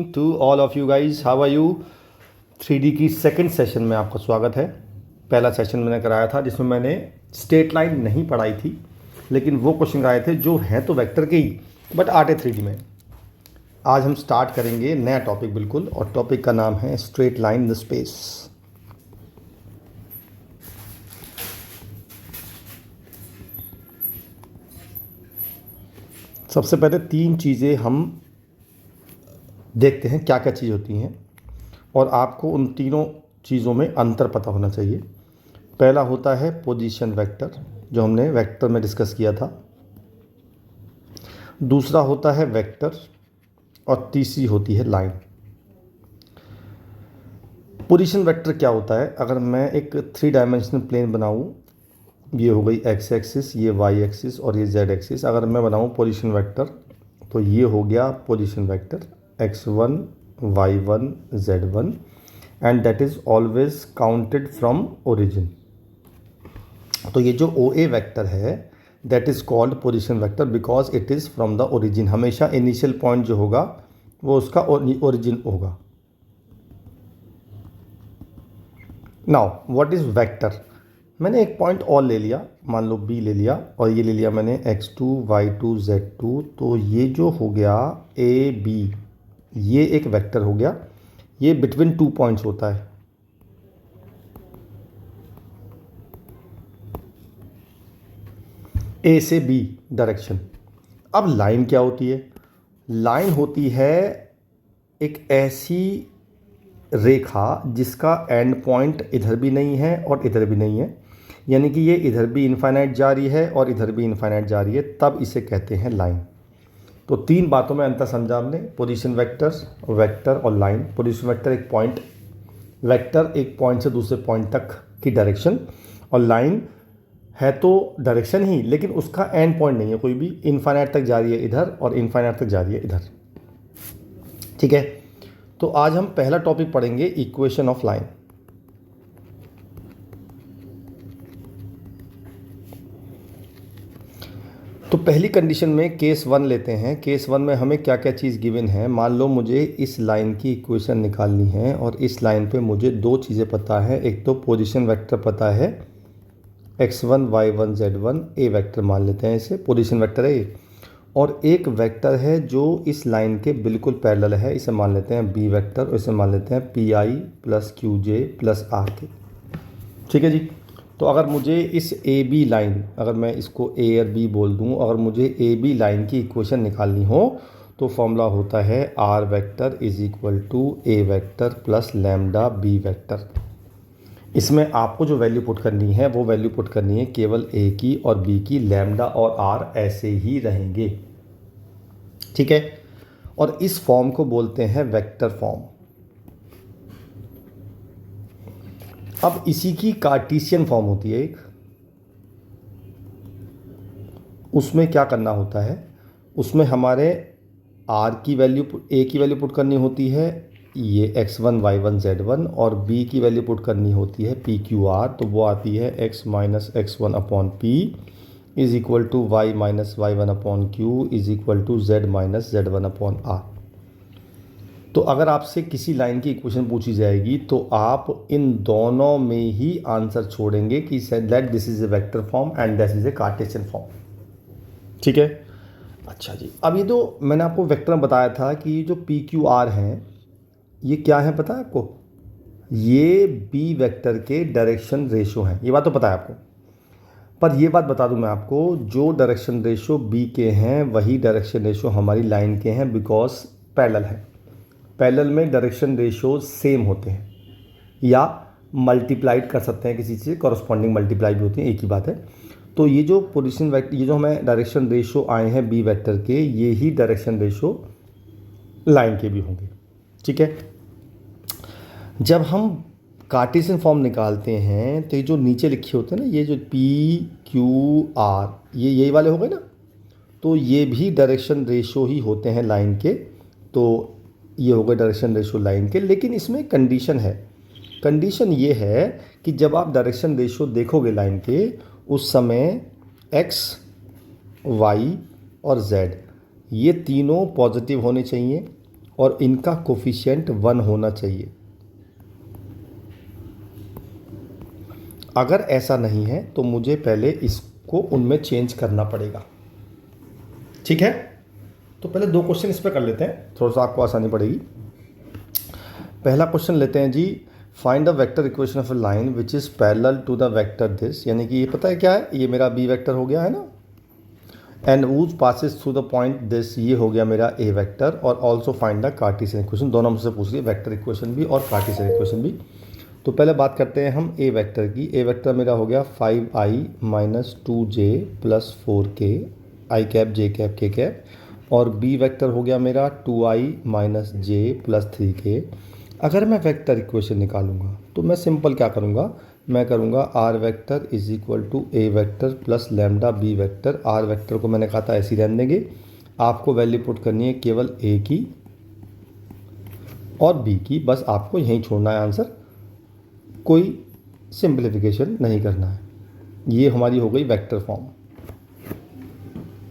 Morning to all of you guys, how are you. 3D की second session में आपका स्वागत है। पहला सेशन मैंने कराया था जिसमें मैंने स्ट्रेट लाइन नहीं पढ़ाई थी, लेकिन वो क्वेश्चन आए थे जो हैं तो वेक्टर के ही बट आते 3D में। आज हम स्टार्ट करेंगे नया टॉपिक बिल्कुल, और टॉपिक का नाम है स्ट्रेट लाइन इन स्पेस। सबसे पहले तीन चीज़ें हम देखते हैं क्या क्या चीज़ होती हैं, और आपको उन तीनों चीज़ों में अंतर पता होना चाहिए। पहला होता है पोजीशन वेक्टर, जो हमने वेक्टर में डिस्कस किया था। दूसरा होता है वेक्टर, और तीसरी होती है लाइन। पोजीशन वेक्टर क्या होता है? अगर मैं एक 3 डायमेंशनल प्लेन बनाऊं, ये हो गई एक्स एक्सिस, ये वाई एक्सिस और ये जेड एक्सिस। अगर मैं बनाऊं पोजीशन वेक्टर तो ये हो गया position vector x1 y1 z1, and that is always counted from origin. तो ये जो ओ ए वेक्टर है that is called position vector because it is from the origin. हमेशा इनिशियल पॉइंट जो होगा वो उसका ओरिजिन होगा। Now what is vector? मैंने एक पॉइंट और ले लिया, मान लो बी ले लिया, और ये ले लिया मैंने x2 y2 z2। तो ये जो हो गया ए बी, ये एक वेक्टर हो गया। ये बिटवीन 2 पॉइंट्स होता है। ए से बी डायरेक्शन। अब लाइन क्या होती है? लाइन होती है एक ऐसी रेखा जिसका एंड पॉइंट इधर भी नहीं है और इधर भी नहीं है, यानी कि ये इधर भी इनफाइनाइट जा रही है और इधर भी इनफाइनाइट जा रही है, तब इसे कहते हैं लाइन। तो 3 बातों में अंतर समझा हमने, पोजीशन वेक्टर, वेक्टर और लाइन। पोजीशन वेक्टर एक पॉइंट, वेक्टर एक पॉइंट से दूसरे पॉइंट तक की डायरेक्शन, और लाइन है तो डायरेक्शन ही लेकिन उसका एंड पॉइंट नहीं है कोई भी, इनफाइनाइट तक जा रही है इधर और इनफाइनाइट तक जा रही है इधर। ठीक है, तो आज हम पहला टॉपिक पढ़ेंगे इक्वेशन ऑफ लाइन। तो पहली कंडीशन में केस 1 लेते हैं। केस 1 में हमें क्या क्या चीज़ गिवन है। मान लो मुझे इस लाइन की इक्वेशन निकालनी है, और इस लाइन पे मुझे 2 चीज़ें पता है। एक तो पोजीशन वेक्टर पता है x1 y1 z1, ए वेक्टर मान लेते हैं इसे, पोजीशन वेक्टर है ये। और एक वेक्टर है जो इस लाइन के बिल्कुल पैरेलल है, इसे मान लेते हैं बी वेक्टर, और इसे मान लेते हैं p i plus q j plus r k. ठीक है जी। तो अगर मुझे इस ए बी लाइन, अगर मैं इसको ए और बी बोल दूं, अगर मुझे ए बी लाइन की इक्वेशन निकालनी हो तो फॉर्मूला होता है r vector is equal to a vector plus lambda b vector. इसमें आपको जो वैल्यू पुट करनी है वो वैल्यू पुट करनी है केवल ए की और बी की, लैम्डा और आर ऐसे ही रहेंगे। ठीक है, और इस फॉर्म को बोलते हैं वेक्टर फॉर्म। अब इसी की कार्टेशियन फॉर्म होती है एक, उसमें क्या करना होता है, उसमें हमारे आर की वैल्यू, ए की वैल्यू पुट करनी होती है, ये x1 y1 z1, और b की वैल्यू पुट करनी होती है पी क्यू आर। तो वो आती है x minus x1 upon p is equal to y minus y1 upon q is equal to z minus z1 upon r. तो अगर आपसे किसी लाइन की इक्वेशन पूछी जाएगी तो आप इन दोनों में ही आंसर छोड़ेंगे कि that this is a vector form and this is a Cartesian form. ठीक है, अच्छा जी। अब ये तो मैंने आपको वेक्टर में बताया था कि जो पी क्यू आर हैं ये क्या है पता है आपको? ये बी वेक्टर के डायरेक्शन रेशो हैं, ये बात तो पता है आपको। पर ये बात बता दूं मैं आपको, जो डायरेक्शन रेशो बी के हैं वही डायरेक्शन रेशो हमारी लाइन के हैं, बिकॉज पैरेलल है। पैरेलल में डायरेक्शन रेशो सेम होते हैं, या मल्टीप्लाइड कर सकते हैं किसी से, कॉरस्पॉन्डिंग मल्टीप्लाई भी होती है, एक ही बात है। तो ये जो पोजीशन वेक्टर, ये जो हमें डायरेक्शन रेशो आए हैं बी वेक्टर के, ये ही डायरेक्शन रेशो लाइन के भी होंगे। ठीक है, जब हम कार्टेशियन फॉर्म निकालते हैं तो ये जो नीचे लिखे होते हैं ना, ये जो पी क्यू आर, ये यही वाले हो गए ना, तो ये भी डायरेक्शन रेशो ही होते हैं लाइन के। तो ये हो गए डायरेक्शन रेशो लाइन के, लेकिन इसमें कंडीशन है। कंडीशन ये है कि जब आप डायरेक्शन रेशो देखोगे लाइन के, उस समय x, y और z ये तीनों पॉजिटिव होने चाहिए, और इनका कोफिशिएंट 1 होना चाहिए। अगर ऐसा नहीं है तो मुझे पहले इसको उनमें चेंज करना पड़ेगा। ठीक है, तो पहले 2 क्वेश्चन इस पर कर लेते हैं, थोड़ा सा आपको आसानी पड़ेगी। पहला क्वेश्चन लेते हैं जी, find the vector equation of a line which is parallel to the vector this, यानी कि ये पता है क्या है, ये मेरा बी वेक्टर हो गया है ना, and whose passes through the point this, ये हो गया मेरा ए वेक्टर, और also find the Cartesian equation. दोनों हमसे पूछ रही है, वेक्टर इक्वेशन भी और कार्टेशियन इक्वेशन भी। तो पहले बात करते हैं हम ए वेक्टर की। ए वेक्टर मेरा हो गया 5i minus 2j plus 4k आई कैप जे कैप के कैप, और बी वेक्टर हो गया मेरा 2i minus J plus 3k। अगर मैं वेक्टर इक्वेशन निकालूंगा तो मैं सिंपल क्या करूंगा, मैं करूंगा r vector is equal to a vector plus lambda b vector. R vector को मैंने कहा था ऐसे ही रहने देंगे, आपको वैल्यू पुट करनी है केवल ए की और बी की, बस आपको यहीं छोड़ना है आंसर, कोई सिंप्लीफिकेशन नहीं करना है। ये हमारी हो गई वेक्टर फॉर्म।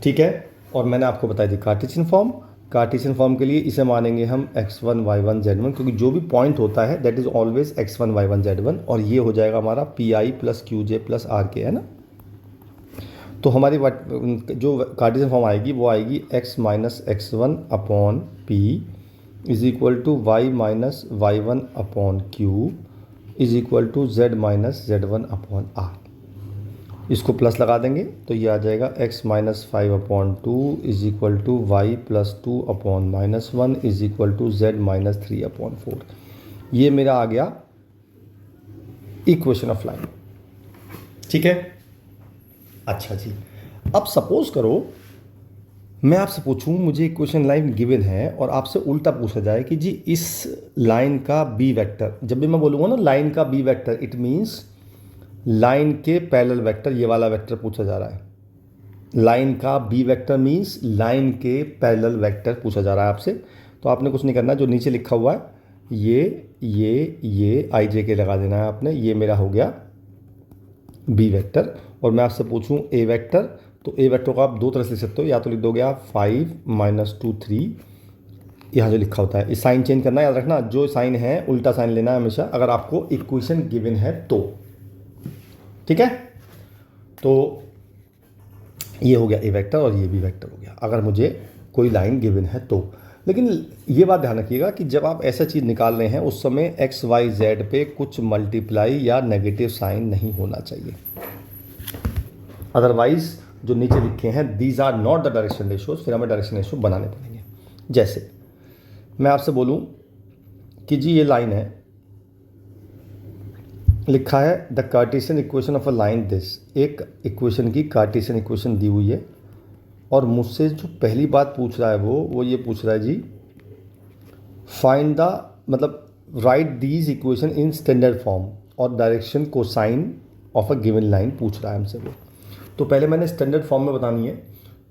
ठीक है, और मैंने आपको बताया थी कार्टेशियन फॉर्म। कार्टेशियन फॉर्म के लिए इसे मानेंगे हम x1 y1 z1, क्योंकि जो भी पॉइंट होता है that is always x1 y1 z1, और ये हो जाएगा हमारा pi plus q j plus r k, है ना। तो हमारी जो कार्टेशियन फॉर्म आएगी वो आएगी x minus x1 upon p is equal to y minus y1 upon q is equal to z minus z1 upon r. इसको प्लस लगा देंगे तो ये आ जाएगा x minus 5 upon 2 is equal to y plus 2 upon minus 1 is equal to z minus 3 upon 4। ये मेरा आ गया इक्वेशन ऑफ लाइन। ठीक है, अच्छा जी, अब सपोज करो मैं आपसे पूछूं, मुझे इक्वेशन लाइन गिवन है और आपसे उल्टा पूछा जाए कि जी इस लाइन का बी वेक्टर, जब भी मैं बोलूँगा ना लाइन का b vector, it means line के पैरेलल वेक्टर, ये वाला वेक्टर पूछा जा रहा है। लाइन का बी वेक्टर मीन्स लाइन के पैरेलल वेक्टर पूछा जा रहा है आपसे। तो आपने कुछ नहीं करना, जो नीचे लिखा हुआ है ये आई जे के लगा देना है आपने। ये मेरा हो गया बी वेक्टर, और मैं आपसे पूछूं ए वेक्टर, तो ए वेक्टर को आप 2 तरह से लिख सकते हो, या तो लिख दोगे आप 5 माइनस 2 3, यहाँ जो लिखा होता है इस साइन चेंज करना, याद रखना जो साइन है उल्टा साइन लेना है हमेशा, अगर आपको इक्वेशन गिवन है तो। ठीक है, तो ये हो गया ए वेक्टर और ये बी वेक्टर हो गया, अगर मुझे कोई लाइन गिवन है तो। लेकिन ये बात ध्यान रखिएगा कि जब आप ऐसा चीज़ निकाल रहे हैं उस समय एक्स वाई जेड पे कुछ मल्टीप्लाई या नेगेटिव साइन नहीं होना चाहिए, अदरवाइज जो नीचे लिखे हैं these are not the direction ratios, फिर हमें डायरेक्शन रेशियो बनाने पड़ेंगे। जैसे मैं आपसे बोलूँ कि जी ये लाइन है, लिखा है the Cartesian equation of a line this, एक इक्वेशन की कार्टेशियन इक्वेशन दी हुई है, और मुझसे जो पहली बात पूछ रहा है वो ये पूछ रहा है जी फाइंड द, मतलब write these equation in standard form और direction cosine of a given line पूछ रहा है हमसे वो। तो पहले मैंने स्टैंडर्ड फॉर्म में बतानी है।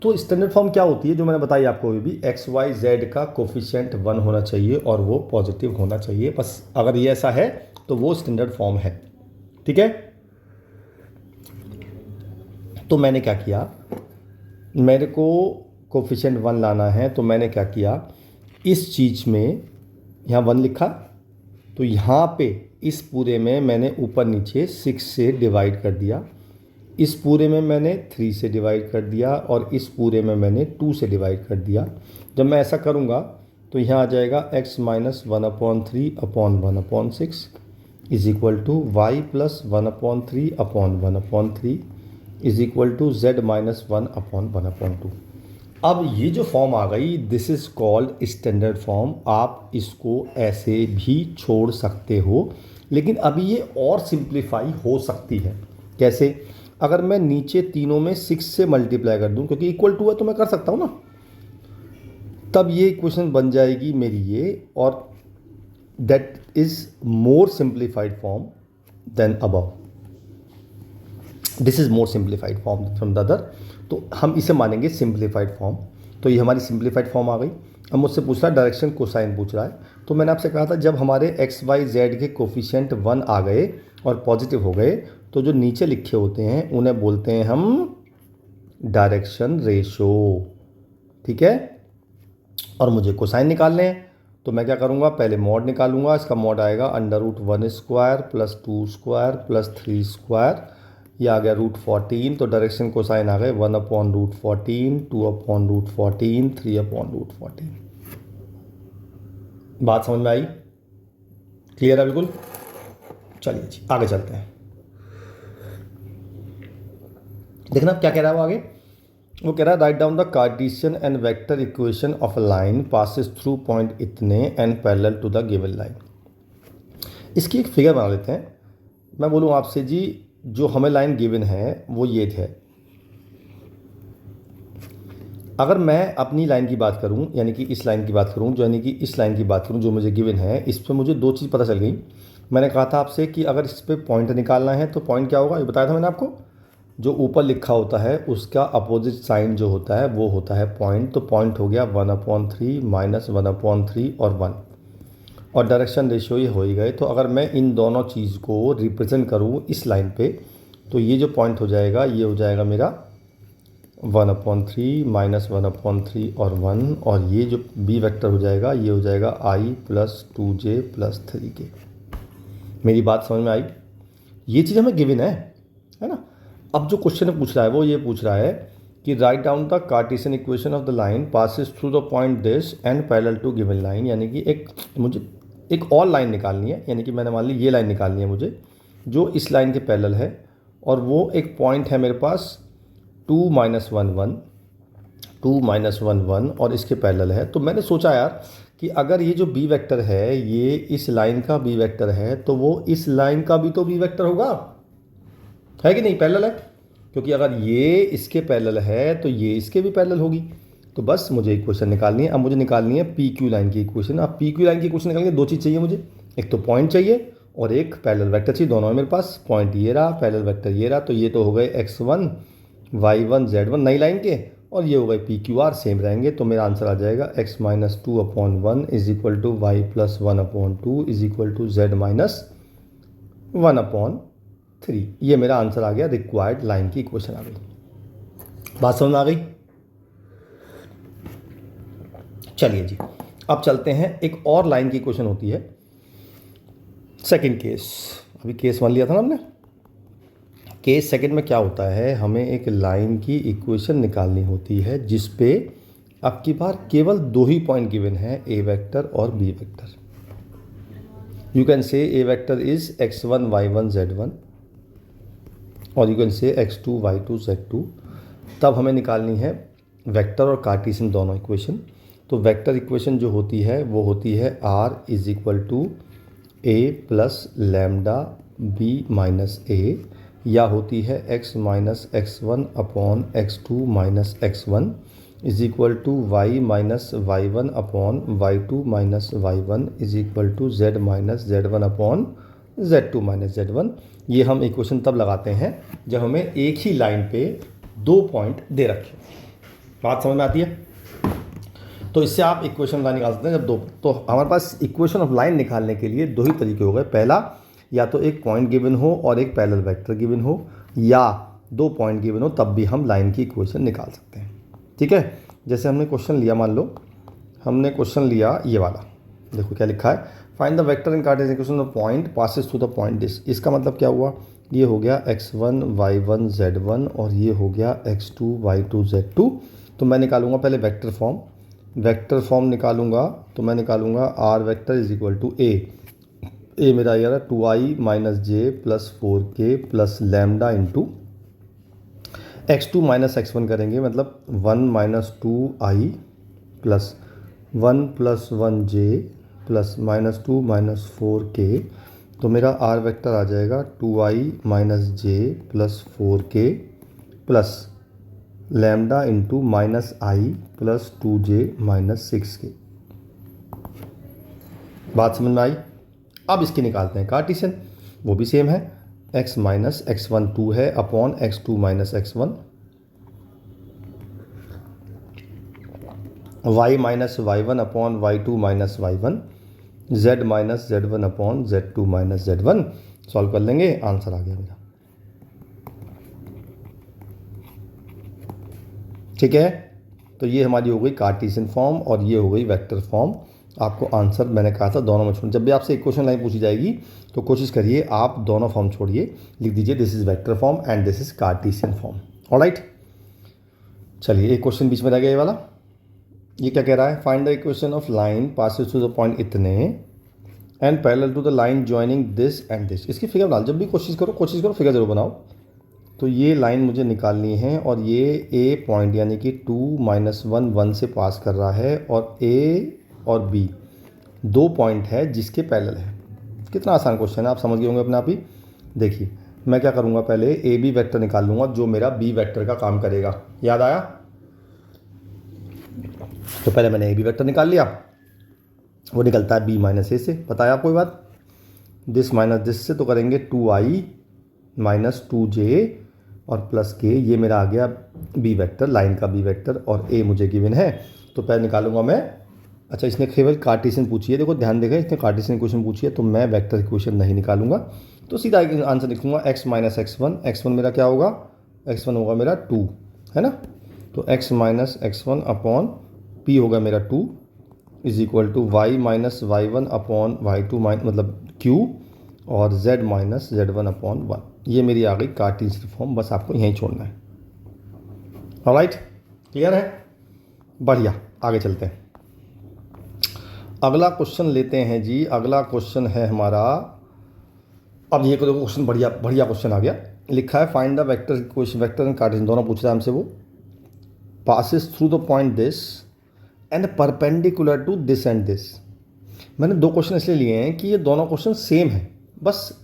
तो स्टैंडर्ड फॉर्म क्या होती है, जो मैंने बताई आपको अभी भी, एक्स वाई जेड का कोफिशिएंट 1 होना चाहिए और वो पॉजिटिव होना चाहिए, बस अगर ये ऐसा है तो वो स्टैंडर्ड फॉर्म है। ठीक है, तो मैंने क्या किया, मेरे को कोफिशिएंट 1 लाना है, तो मैंने क्या किया, इस चीज़ में यहाँ 1 लिखा, तो यहाँ पे इस पूरे में मैंने ऊपर नीचे 6 से डिवाइड कर दिया, इस पूरे में मैंने 3 से डिवाइड कर दिया, और इस पूरे में मैंने 2 से डिवाइड कर दिया। जब मैं ऐसा करूँगा तो यहाँ आ जाएगा x minus 1/3 upon 1/6 is equal to y plus 1/3 upon 1/3 is equal to z minus 1/1/2। अब ये जो फॉर्म आ गई this is called standard form. आप इसको ऐसे भी छोड़ सकते हो, लेकिन अभी ये और सिंप्लीफाई हो सकती है। कैसे, अगर मैं नीचे तीनों में 6 से मल्टीप्लाई कर दूं, क्योंकि इक्वल टू है तो मैं कर सकता हूँ ना, तब ये इक्वेशन बन जाएगी मेरी ये, और that is more simplified form than above. This is more simplified form from the other, तो हम इसे मानेंगे सिंप्लीफाइड फॉर्म। तो ये हमारी सिंप्लीफाइड फॉर्म आ गई। अब मुझसे पूछ रहा है डायरेक्शन कोसाइन पूछ रहा है, तो मैंने आपसे कहा था जब हमारे एक्स वाई जेड के कोफिशिएंट 1 आ गए और पॉजिटिव हो गए, तो जो नीचे लिखे होते हैं उन्हें बोलते हैं हम डायरेक्शन रेशो। ठीक है, और मुझे कोसाइन निकालने हैं, तो मैं क्या करूँगा, पहले मॉड निकालूंगा। इसका मॉड आएगा √1² प्लस 2² प्लस 3², ये आ गया √14। तो डायरेक्शन कोसाइन आ गए 1/√14, 2/√14, 3/√14। बात समझ में आई? क्लियर है बिल्कुल? चलिए जी आगे चलते हैं। देखना क्या कह रहा है वो आगे। वो कह रहा है write down the Cartesian and vector equation of a line passes through point इतने and parallel to the given line. इसकी एक फिगर बना लेते हैं। मैं बोलूँ आपसे जी, जो हमें लाइन गिवन है वो ये है। अगर मैं अपनी लाइन की बात करूं, यानी कि इस लाइन की बात करूं, जो यानी कि इस लाइन की बात करूं जो मुझे गिवन है, इस पर मुझे दो चीज़ पता चल गई। मैंने कहा था आपसे कि अगर इस पर पॉइंट निकालना है तो पॉइंट क्या होगा, ये बताया था मैंने आपको। जो ऊपर लिखा होता है उसका अपोजिट साइन जो होता है वो होता है पॉइंट। तो पॉइंट हो गया 1/3 माइनस 1/3 और 1, और डायरेक्शन रेशियो ये हो ही गए। तो अगर मैं इन दोनों चीज़ को रिप्रेजेंट करूँ इस लाइन पे, तो ये जो पॉइंट हो जाएगा ये हो जाएगा मेरा 1/3 माइनस 1/3 और 1, और ये जो बी वेक्टर हो जाएगा ये हो जाएगा i plus 2j plus 3k। मेरी बात समझ में आई? ये चीज़ हमें गिवन है ना। अब जो क्वेश्चन पूछ रहा है वो ये पूछ रहा है कि write down the Cartesian equation of the line passes through the point this and parallel to given line. यानी कि मुझे एक और लाइन निकालनी है, यानी कि मैंने मान ली ये लाइन निकालनी है मुझे, जो इस लाइन के पैरेलल है, और वो एक पॉइंट है मेरे पास 2 - 1 1, 2 - 1 1 और इसके पैरेलल है। तो मैंने सोचा यार कि अगर ये जो बी वेक्टर है ये इस लाइन का बी वेक्टर है, तो वो इस लाइन का भी तो बी वेक्टर होगा, है कि नहीं? पैरेलल है, क्योंकि अगर ये इसके पैरेलल है तो ये इसके भी पैरेलल होगी। तो बस मुझे इक्वेशन निकालनी है। अब मुझे निकालनी है पी क्यू लाइन की इक्वेशन। अब पी क्यू लाइन की इक्वेशन निकालने के दो चीज़ चाहिए मुझे, एक तो पॉइंट चाहिए और एक पैरेलल वेक्टर चाहिए। दोनों है मेरे पास, पॉइंट ये रहा, पैरेलल वेक्टर ये रहा। तो ये तो हो गए x1 y1 z1 नई लाइन के, और ये हो गए पी क्यू आर सेम रहेंगे। तो मेरा आंसर आ जाएगा x - 2/1 is equal to y plus 1/2 is equal to z minus 1/3। ये मेरा आंसर आ गया, रिक्वायर्ड लाइन की इक्वेशन आ गई। बात समझ में आ गई? चलिए जी अब चलते हैं, एक और लाइन की इक्वेशन होती है सेकंड केस। अभी केस 1 लिया था ना हमने। केस सेकंड में क्या होता है, हमें एक लाइन की इक्वेशन निकालनी होती है जिस पे अब की बार केवल दो ही पॉइंट गिवन है, ए वेक्टर और b vector. You can say a vector is x1 y1 z1 और यू कैन से x2 y2 z2। तब हमें निकालनी है वेक्टर और कार्टेशियन दोनों इक्वेशन। तो वेक्टर इक्वेशन जो होती है वो होती है r is equal to a plus lambda b minus a, या होती है x minus x1 upon x2 minus x1 is equal to y minus y1 upon y2 minus y1 is equal to z minus z1 upon z2 minus z1। ये हम equation तब लगाते हैं जब हमें एक ही लाइन पे दो पॉइंट दे रखे। बात समझ में आती है? तो इससे आप इक्वेशन लाइन निकाल सकते हैं जब दो। तो हमारे पास इक्वेशन ऑफ लाइन निकालने के लिए दो ही तरीके हो गए। पहला, या तो एक पॉइंट गिवन हो और एक पैरेलल वेक्टर गिवन हो, या दो पॉइंट गिवन हो, तब भी हम लाइन की इक्वेशन निकाल सकते हैं। ठीक है, जैसे हमने क्वेश्चन लिया, मान लो हमने क्वेश्चन लिया ये वाला, देखो क्या लिखा है, find the vector in Cartesian equation of point passes through the point this. इसका मतलब क्या हुआ, ये हो गया x1 y1 z1 और ये हो गया x2 y2 z2। तो मैं निकालूंगा पहले वेक्टर फॉर्म। वेक्टर फॉर्म निकालूंगा तो मैं निकालूंगा r vector is equal to A मेरा यार 2i minus J plus 4k plus lambda into x2 minus x1 करेंगे, मतलब 1 minus 2i plus 1 plus 1j plus minus 2 minus 4k। तो मेरा r वेक्टर आ जाएगा 2i minus J plus 4k plus lambda into minus I plus 2j minus 6k। बात समझ में आई? अब इसकी निकालते हैं कार्टेशियन, वो भी सेम है, x माइनस x1 2 है upon x2 minus x1, y minus y1 upon y2 minus y1, z minus z1 upon z2 minus z1। Solve कर लेंगे, आंसर आ गया मेरा। ठीक है, तो ये हमारी हो गई कार्टेशियन फॉर्म और ये हो गई वेक्टर फॉर्म। आपको आंसर मैंने कहा था दोनों में छोड़। जब भी आपसे इक्वेशन लाइन पूछी जाएगी तो कोशिश करिए आप दोनों फॉर्म छोड़िए, लिख दीजिए this is vector form and this is Cartesian form. Alright, चलिए एक क्वेश्चन बीच में रह गया ये वाला। ये क्या कह रहा है, find the equation of line passes to the point इतने and parallel to the line joining this and this. इसकी फिगर डाल, जब भी कोशिश करो फिगर जरूर बनाओ। तो ये लाइन मुझे निकालनी है और ये ए पॉइंट यानी कि 2 - 1 1 से पास कर रहा है और ए और बी दो पॉइंट है जिसके पैरेलल है। कितना आसान क्वेश्चन है, आप समझ गए होंगे अपने आप ही। देखिए मैं क्या करूँगा, पहले ए बी वेक्टर निकाल लूँगा जो मेरा बी वेक्टर का काम करेगा। याद आया? तो पहले मैंने ए बी वेक्टर निकाल लिया, वो निकलता है बी माइनस ए से। पता है आपको कोई बात, दिस माइनस दिस से तो करेंगे 2i - 2j और प्लस के, ये मेरा आ गया बी वेक्टर, लाइन का बी वेक्टर, और ए मुझे गिवन है। तो पहले निकालूंगा मैं, अच्छा इसने केवल कार्टेशियन पूछी है, देखो ध्यान देगा, इसने कार्टेशियन इक्वेशन पूछी है तो मैं वेक्टर इक्वेशन नहीं निकालूंगा। तो सीधा आंसर लिखूंगा x - x1। x1 मेरा क्या होगा, x1 होगा मेरा 2, है ना। तो x - x1 अपॉन p होगा मेरा 2 is equal to y - y1 upon y2 मतलब q और z - z1 अपॉन 1। ये मेरी आ गई कार्टेशियन फॉर्म, बस आपको यहीं छोड़ना है। ऑलराइट, क्लियर है? बढ़िया, आगे चलते हैं। अगला क्वेश्चन लेते हैं जी। अगला क्वेश्चन है हमारा, अब ये क्वेश्चन बढ़िया क्वेश्चन आ गया। लिखा है find the vector equation, vector and Cartesian दोनों पूछ रहा है हमसे। वो passes through the point this and perpendicular to this and this. मैंने दो क्वेश्चन इसलिए लिए हैं कि ये दोनों क्वेश्चन सेम है, बस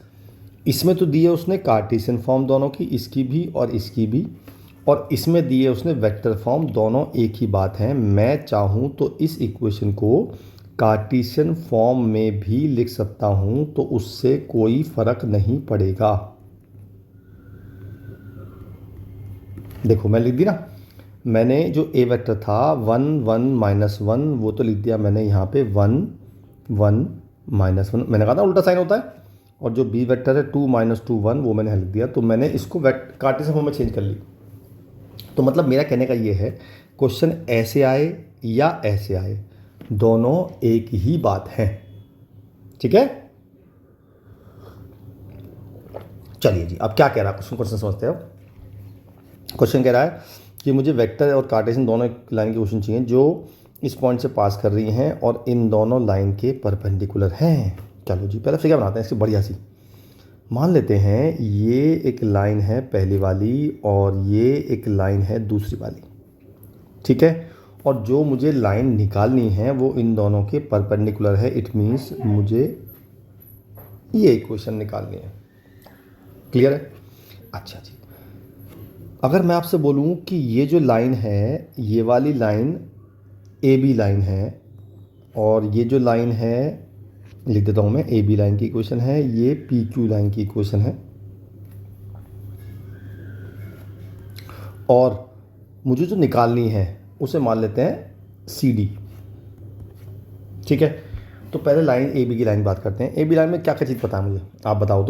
इसमें तो दिए उसने कार्टेशियन फॉर्म दोनों की, इसकी भी और इसकी भी, और इसमें दिए उसने वेक्टर फॉर्म, दोनों एक ही बात है। मैं चाहूँ तो इस इक्वेशन को कार्टेशियन फॉर्म में भी लिख सकता हूँ, तो उससे कोई फर्क नहीं पड़ेगा। देखो मैं लिख दी ना, मैंने जो ए वेक्टर था 1 1 -1 वो तो लिख दिया मैंने यहाँ पे 1 1 -1, मैंने कहा था उल्टा साइन होता है। और जो बी वेक्टर है 2 - 2 1 वो मैंने लिख दिया। तो मैंने इसको कार्टेशियन फॉर्म में चेंज कर ली। तो मतलब मेरा कहने का ये है, क्वेश्चन ऐसे आए या ऐसे आए, दोनों एक ही बात है। ठीक है, चलिए जी, अब क्या कह रहा है क्वेश्चन समझते हो। क्वेश्चन कह रहा है कि मुझे वेक्टर और कार्टेशियन दोनों लाइन के क्वेश्चन चाहिए जो इस पॉइंट से पास कर रही हैं और इन दोनों लाइन के परपेंडिकुलर हैं। चलो जी, पहले फिगर बनाते हैं इसकी बढ़िया सी। मान लेते हैं ये एक लाइन है पहली वाली और ये एक लाइन है दूसरी वाली, ठीक है। और जो मुझे लाइन निकालनी है वो इन दोनों के परपेंडिकुलर है। इट मीन्स मुझे ये इक्वेशन निकालनी है। क्लियर है? अच्छा जी, अगर मैं आपसे बोलूँ कि ये जो लाइन है, ये वाली लाइन ए बी लाइन है, और ये जो लाइन है, लिख देता हूँ मैं, ए बी लाइन की इक्वेशन है, ये पी क्यू लाइन की इक्वेशन है, और मुझे जो निकालनी है उसे मान लेते हैं सी डी। ठीक है, तो पहले लाइन ए बी की लाइन बात करते हैं। ए बी लाइन में क्या क्या चीज़ पता है मुझे, आप बताओ।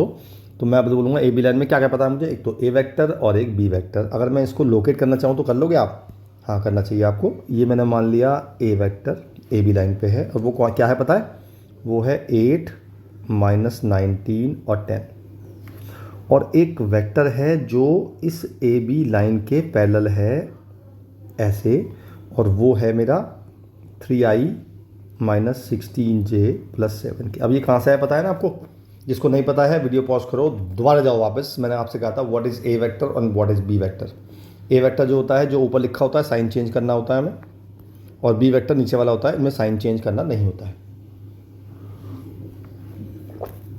तो मैं अब बोलूँगा ए बी लाइन में क्या क्या पता है मुझे। एक तो ए वेक्टर और एक बी वेक्टर। अगर मैं इसको लोकेट करना चाहूँ तो कर लोगे आप? हाँ, करना चाहिए आपको। ये मैंने मान लिया ए वेक्टर ए बी लाइन पे है, और वो क्या है पता है, वो है 8 - 19 और 10। और एक वेक्टर है जो इस ए बी लाइन के पैरेलल है ऐसे, और वो है मेरा 3i - 16j + 7 के। अब ये कहाँ से है पता है ना आपको? जिसको नहीं पता है वीडियो पॉज करो, दोबारा जाओ वापस। मैंने आपसे कहा था व्हाट इज़ ए वेक्टर और what is b vector. A vector जो होता है, जो ऊपर लिखा होता है साइन चेंज करना होता है हमें, और बी वेक्टर नीचे वाला होता है, इनमें साइन चेंज करना नहीं होता है।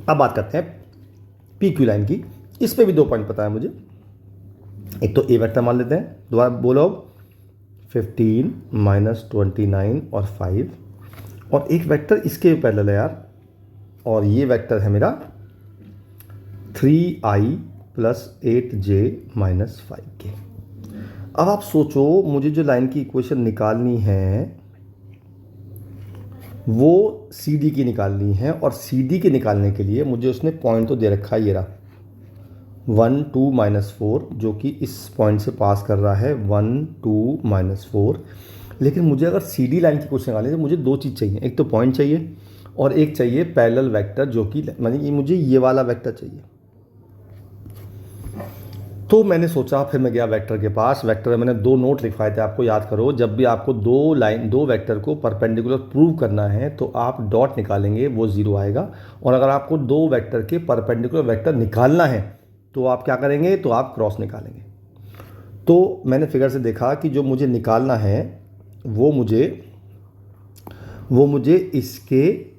अब बात करते हैं पी क्यू लाइन की। इस पे भी दो पॉइंट पता है मुझे। एक तो ए वेक्टर मान लेते हैं, दोबारा बोलो, 15 - 29 और 5, और एक वेक्टर इसके पैरेलल है यार, और ये वेक्टर है मेरा 3i + 8j - 5 के। अब आप सोचो, मुझे जो लाइन की इक्वेशन निकालनी है वो सी डी की निकालनी है, और सी डी के निकालने के लिए मुझे उसने पॉइंट तो दे रखा है, ये रहा 1 2 - 4, जो कि इस पॉइंट से पास कर रहा है 1 2 - 4। लेकिन मुझे अगर सी डी लाइन की क्वेश्चन निकालनी है तो मुझे दो चीज़ चाहिए, एक तो पॉइंट चाहिए और एक चाहिए पैरेलल वेक्टर, जो कि मानी कि मुझे ये वाला वेक्टर चाहिए। तो मैंने सोचा, फिर मैं गया वेक्टर के पास। वेक्टर में मैंने दो नोट लिखवाए थे, आपको याद करो, जब भी आपको दो वेक्टर को परपेंडिकुलर प्रूव करना है तो आप डॉट निकालेंगे, वो ज़ीरो आएगा। और अगर आपको दो वेक्टर के परपेंडिकुलर वेक्टर निकालना है तो आप क्या करेंगे, तो आप क्रॉस निकालेंगे। तो मैंने फिगर से देखा कि जो मुझे निकालना है वो मुझे इसके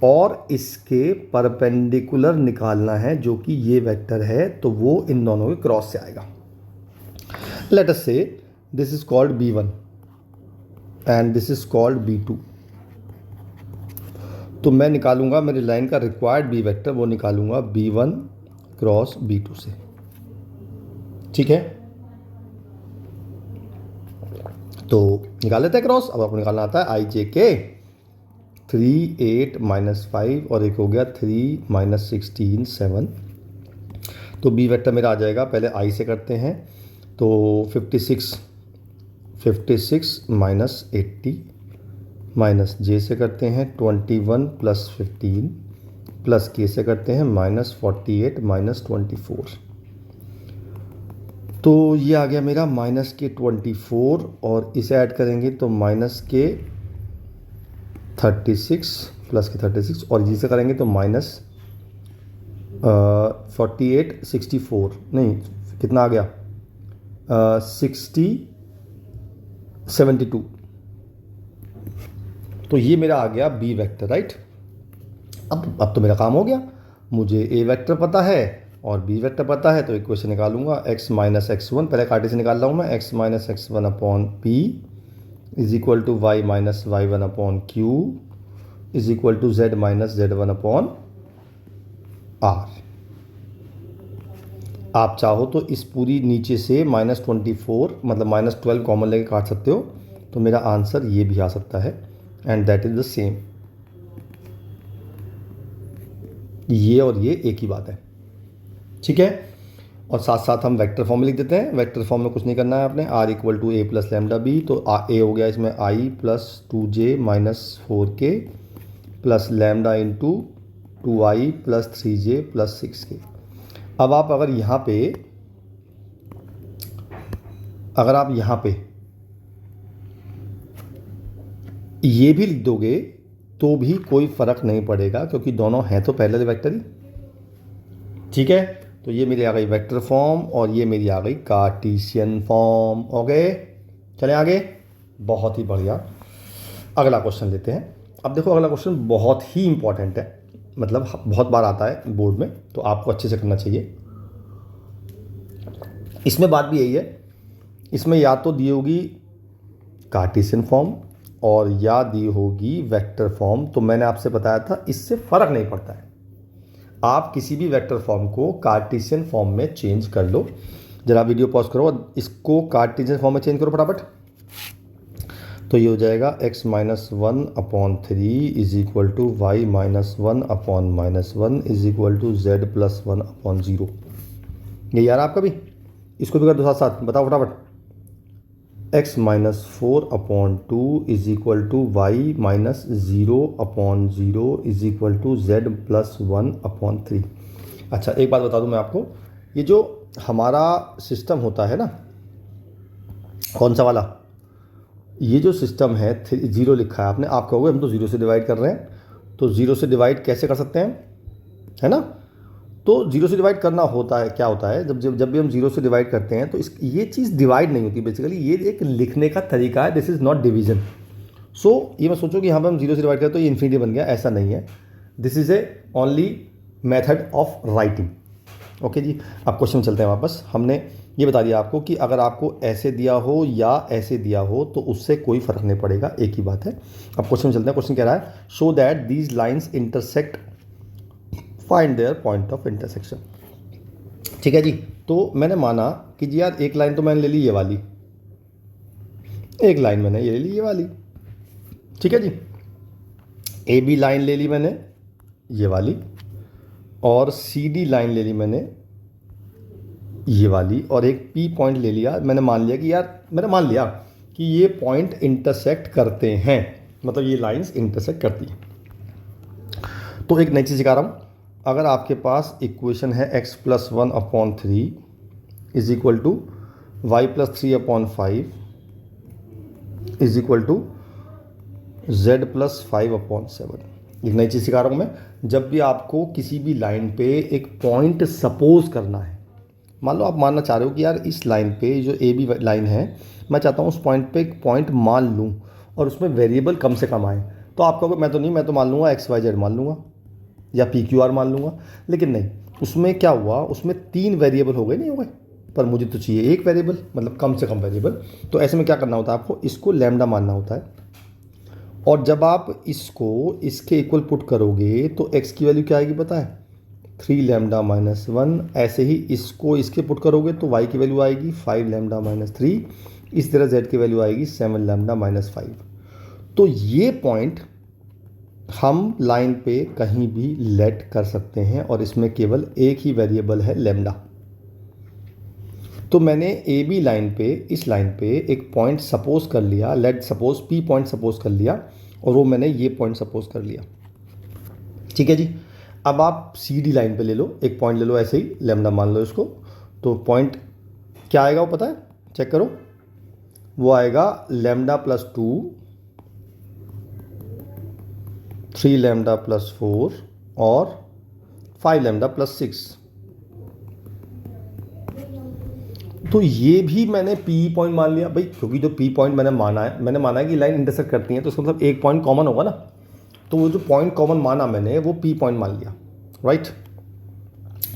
और इसके परपेंडिकुलर निकालना है, जो कि ये वेक्टर है, तो वो इन दोनों के क्रॉस से आएगा। लेट अस से this is called B1 and this is called B2। तो मैं निकालूंगा मेरी लाइन का रिक्वायर्ड बी वेक्टर, वो निकालूंगा B1 क्रॉस B2 से। ठीक है, तो निकाल लेते हैं क्रॉस। अब आपको निकालना आता है IJK 3 8 -5 और एक हो गया 3 -16 7। तो बी वेक्टर मेरा आ जाएगा, पहले आई से करते हैं, तो 56 -80 माइनस जे से करते हैं 21 + 15 प्लस के से करते हैं -48 -24। तो ये आ गया मेरा -24 और इसे ऐड करेंगे तो -36 प्लस के 36 और जिसे करेंगे तो -48 64 नहीं कितना आ गया 72। तो ये मेरा आ गया बी वेक्टर, राइट। अब तो मेरा काम हो गया, मुझे ए वेक्टर पता है और बी वेक्टर पता है, तो इक्वेशन निकालूंगा x - x1, पहले कार्टेशियन निकाल रहा हूँ मैं, x - x1 upon p is equal to y - y1 upon q is equal to z - z1 upon r। आप चाहो तो इस पूरी नीचे से -24 मतलब -12 कॉमन लेके काट सकते हो, तो मेरा आंसर ये भी आ सकता है and that is the same. ये और ये एक ही बात है, ठीक है। और साथ साथ हम वेक्टर फॉर्म में लिख देते हैं। वेक्टर फॉर्म में कुछ नहीं करना है आपने, r = a + λb, तो a हो गया इसमें i + 2j - 4k plus lambda into 2i + 3j + 6k। अब आप अगर आप यहाँ पे ये भी लिख दोगे तो भी कोई फ़र्क नहीं पड़ेगा, क्योंकि दोनों हैं तो पैरेलल वेक्टर ही, ठीक है। तो ये मेरी आ गई वेक्टर फॉर्म और ये मेरी आ गई कार्टेशियन फॉर्म। ओके, चलें आगे। बहुत ही बढ़िया, अगला क्वेश्चन लेते हैं। अब देखो अगला क्वेश्चन बहुत ही इंपॉर्टेंट है, मतलब बहुत बार आता है बोर्ड में, तो आपको अच्छे से करना चाहिए। इसमें बात भी यही है, इसमें या तो दी होगी कार्टेशियन फॉर्म और या दी होगी वेक्टर फॉर्म। तो मैंने आपसे बताया था इससे फ़र्क नहीं पड़ता है, आप किसी भी वेक्टर फॉर्म को कार्टेशियन फॉर्म में चेंज कर लो। जरा वीडियो पॉज करो और इसको कार्टेशियन फॉर्म में चेंज करो फटाफट। तो ये हो जाएगा x - 1 upon 3 is equal to y - 1 upon -1 is equal to z + 1 upon 0। ये यार आपका भी, इसको भी कर दो साथ साथ, बताओ फटाफट। x - 4 upon 2 is equal to y - 0 upon 0 is equal to z + 1 upon 3। अच्छा एक बात बता दूं मैं आपको, ये जो हमारा सिस्टम होता है ना, कौन सा वाला, ये जो सिस्टम है 0 लिखा है आपने, आप कहोगे हम तो 0 से डिवाइड कर रहे हैं, तो 0 से डिवाइड कैसे कर सकते हैं, है ना। तो 0 से डिवाइड करना होता है, क्या होता है, जब भी हम 0 से डिवाइड करते हैं तो ये चीज़ डिवाइड नहीं होती, बेसिकली ये एक लिखने का तरीका है, दिस इज़ नॉट डिवीजन। सो ये मैं सोचूं कि यहाँ पर हम 0 से डिवाइड करें तो ये इन्फिनिटी बन गया, ऐसा नहीं है, this is a only method of writing. Okay जी, अब क्वेश्चन चलते हैं वापस। हमने ये बता दिया आपको कि अगर आपको ऐसे दिया हो या ऐसे दिया हो तो उससे कोई फ़र्क नहीं पड़ेगा, एक ही बात है। अब क्वेश्चन चलते हैं। क्वेश्चन कह रहा है show that these lines intersect, find their point of intersection. ठीक है जी, तो मैंने माना कि जी यार एक लाइन तो मैंने ले ली ये वाली, एक लाइन मैंने ये ले ली ये वाली, ठीक है जी। ए बी लाइन ले ली मैंने ये वाली, और सी डी लाइन ले ली मैंने ये वाली, और एक पी पॉइंट ले लिया। मैंने मान लिया कि यार, मैंने मान लिया कि ये पॉइंट इंटरसेक्ट करते हैं, मतलब ये लाइंस इंटरसेक्ट करती हैं। तो एक नई चीज़ सिखा रहा हूँ। अगर आपके पास इक्वेशन है x+1/3 is equal to y+3/5 is equal to z+5/7। एक नई चीज़ सिखा रहा हूँ मैं। जब भी आपको किसी भी लाइन पे एक पॉइंट सपोज करना है, मान लो आप मानना चाह रहे हो कि यार इस लाइन पे जो ए बी लाइन है, मैं चाहता हूँ उस पॉइंट पे एक पॉइंट मान लूँ और उसमें वेरिएबल कम से कम आए, तो आप कहोगे मैं तो मान लूँगा XYZ मान लूँगा या PQR मान लूँगा। लेकिन नहीं, उसमें क्या हुआ, उसमें 3 वेरिएबल हो गए, नहीं हो गए, पर मुझे तो चाहिए एक वेरिएबल, मतलब कम से कम वेरिएबल। तो ऐसे में क्या करना होता है, आपको इसको लैम्डा मानना होता है, और जब आप इसको इसके इक्वल पुट करोगे तो x की वैल्यू क्या आएगी पता है, 3 लैम्डा माइनस 1। ऐसे ही इसको इसके पुट करोगे तो y की वैल्यू आएगी 5 लैम्डा माइनस 3। इस तरह z की वैल्यू आएगी 7 लैम्डा माइनस 5। तो ये पॉइंट हम लाइन पे कहीं भी लेट कर सकते हैं और इसमें केवल एक ही वेरिएबल है लैम्डा। तो मैंने ए बी लाइन पे, इस लाइन पे एक पॉइंट सपोज कर लिया, let suppose P point suppose कर लिया, और वो मैंने ये पॉइंट सपोज कर लिया। ठीक है जी। अब आप सी डी लाइन पे ले लो, एक पॉइंट ले लो ऐसे ही, लैम्डा मान लो इसको। तो पॉइंट क्या आएगा वो पता है, चेक करो, वो आएगा λ+2, 3 λ+4 और 5 λ+6। तो ये भी मैंने P पॉइंट मान लिया भाई, क्योंकि जो P पॉइंट मैंने माना है कि लाइन इंटरसेक्ट करती है, तो उसका मतलब एक पॉइंट कॉमन होगा ना। तो वो जो पॉइंट कॉमन माना मैंने, वो P पॉइंट मान लिया, राइट।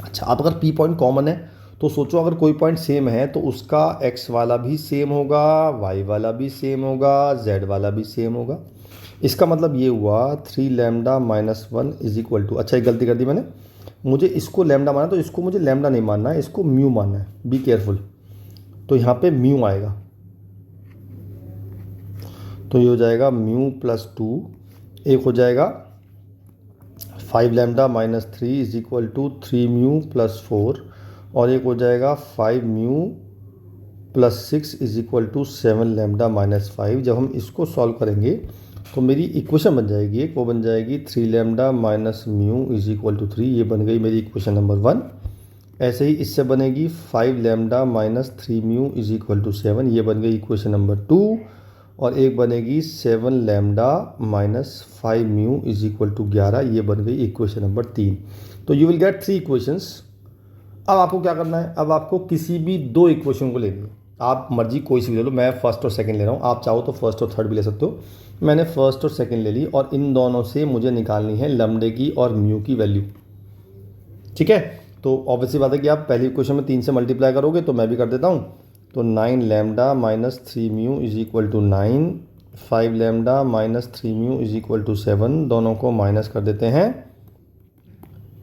अच्छा, अब अगर P पॉइंट कॉमन है तो सोचो अगर कोई पॉइंट सेम है तो उसका x वाला भी सेम होगा, y वाला भी सेम होगा, z वाला भी सेम होगा। इसका मतलब ये हुआ 3 lambda minus 1 is equal to, अच्छा एक गलती कर दी मैंने, मुझे इसको लैम्डा माना, तो इसको मुझे लैम्डा नहीं मानना है, इसको म्यू मानना है, बी केयरफुल। तो यहाँ पे म्यू आएगा, तो ये हो जाएगा μ+2, एक हो जाएगा 5 lambda minus 3 is equal to 3μ+4, और एक हो जाएगा 5μ+6 is equal to 7 lambda minus 5। जब हम इसको सॉल्व करेंगे तो मेरी इक्वेशन बन जाएगी एक, वो बन जाएगी 3 lambda minus mu is equal to 3, ये बन गई मेरी इक्वेशन नंबर 1। ऐसे ही इससे बनेगी 5 lambda minus 3μ is equal to 7, ये बन गई इक्वेशन नंबर 2। और एक बनेगी 7 lambda minus 5μ is equal to 11, ये बन गई इक्वेशन नंबर 3। तो यू विल गेट 3 इक्वेशंस। अब आपको क्या करना है, अब आपको किसी भी 2 इक्वेशन को लेनी है, आप मर्जी कोई सी भी ले लो, मैं फर्स्ट और सेकंड ले रहा हूँ, आप चाहो तो फर्स्ट और थर्ड भी ले सकते हो। मैंने फर्स्ट और सेकंड ले ली, और इन दोनों से मुझे निकालनी है लैम्डे की और म्यू की वैल्यू। ठीक है, तो ऑब्वियसली बात है कि आप पहली इक्वेशन में 3 से मल्टीप्लाई करोगे, तो मैं भी कर देता हूँ। तो 9 lambda minus 3μ is equal to 9, 5 lambda minus 3μ is equal to 7, दोनों को माइनस कर देते हैं,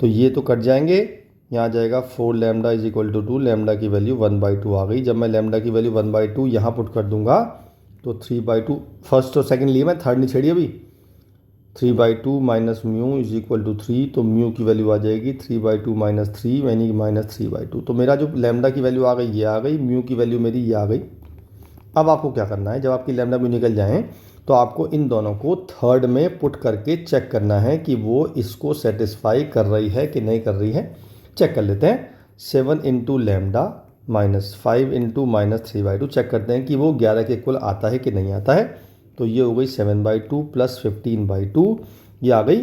तो ये तो कट जाएंगे, यहाँ जाएगा 4 lambda is equal to 2, lambda की वैल्यू 1/2 आ गई। जब मैं लैम्डा की वैल्यू 1/2 यहाँ पुट कर दूंगा तो 3/2, फर्स्ट और सेकंड लिए, मैं थर्ड नहीं छेड़ी अभी, 3/2 minus mu is equal to 3, तो म्यू की वैल्यू आ जाएगी 3/2 माइनस 3, यानी कि माइनस 3/2। तो मेरा जो लैम्डा की वैल्यू आ गई ये आ गई, म्यू की वैल्यू मेरी ये आ गई। अब आपको क्या करना है, जब आपकी लैम्डा म्यू निकल जाएँ तो आपको इन दोनों को थर्ड में पुट करके चेक करना है कि वो इसको सेटिस्फाई कर रही है कि नहीं कर रही है। चेक कर लेते हैं, 7 into lambda minus 5 into minus 3/2, check करते हैं कि वो 11 के इक्वल आता है कि नहीं आता है। तो ये हो गई 7/2 प्लस 15/2, ये आ गई